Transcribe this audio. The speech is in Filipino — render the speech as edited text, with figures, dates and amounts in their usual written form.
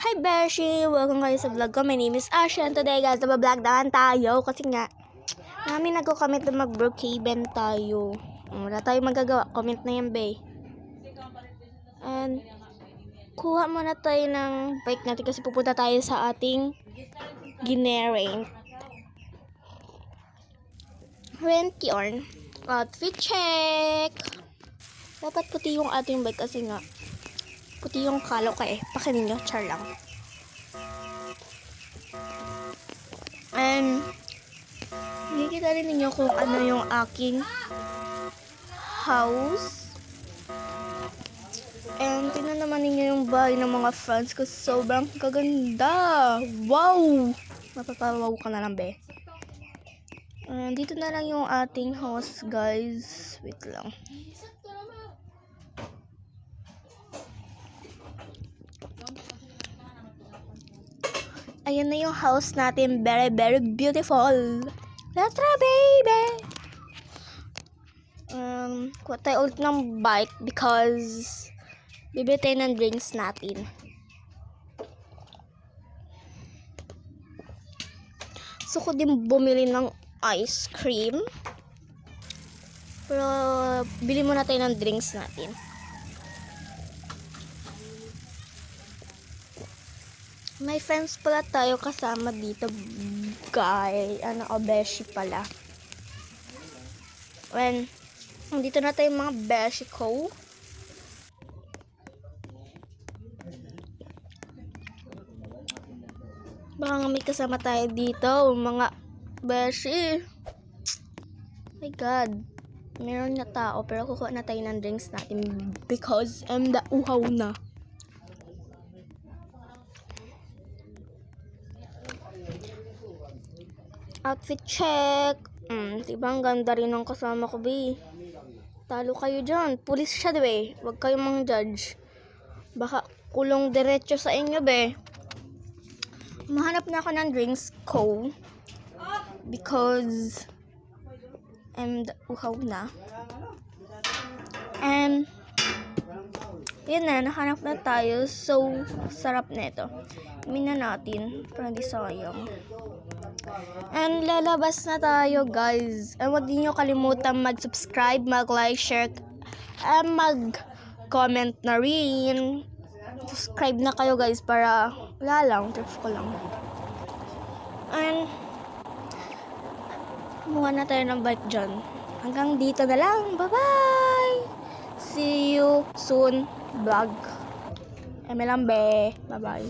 Hi Beshi! Welcome kayo sa vlog ko. My name is Asha and today guys, nabablog naman tayo kasi nga namin nagko-comment na mag-Brookhaven tayo. Wala tayo magagawa. Comment na yan, be. And kuha muna tayo ng bike natin kasi pupunta tayo sa ating ginerain. Rent yarn. Outfit check! Dapat puti yung ating bike kasi nga puti yung kalaw ka eh. Pakinin nyo, char lang. And nakikita rin ninyo kung ano yung aking house. And tingnan naman ninyo yung bahay ng mga friends ko. Sobrang kaganda. Wow! Mapapawaw ka na lang, be. And dito na lang yung ating house, guys. Wait lang. Ayan na yung house natin. Very, very beautiful. Letra, baby! Kuha tayo ulit ng bike because bibili tayo ng drinks natin. So, ko din bumili ng ice cream. Pero, bili muna tayo ng drinks natin. May friends pala tayo kasama dito, guys. Beshi pala. When, dito na tayo mga beshi ko. Baka nga may kasama tayo dito, mga beshi. My God. Meron na tao, pero kukuha na tayo ng drinks natin because uhaw na. Outfit check. Diba ang ganda rin ng kasama ko, be. Talo kayo dyan. Pulis siya, be. Huwag kayong mang judge. Baka kulong diretso sa inyo, be. Mahanap na ako ng drinks ko. Because uhaw na. And yun na, nahanap na tayo. So, sarap na ito. Imin na natin para di sayang. And lalabas na tayo, guys. And huwag niyo kalimutan mag-subscribe, mag-like, share, and mag-comment na rin. Subscribe na kayo, guys, para wala lang, tips ko lang. And kumuha na tayo ng bike dyan. Hanggang dito na lang. Bye-bye! See you soon, vlog. Eme lang, be. Bye-bye.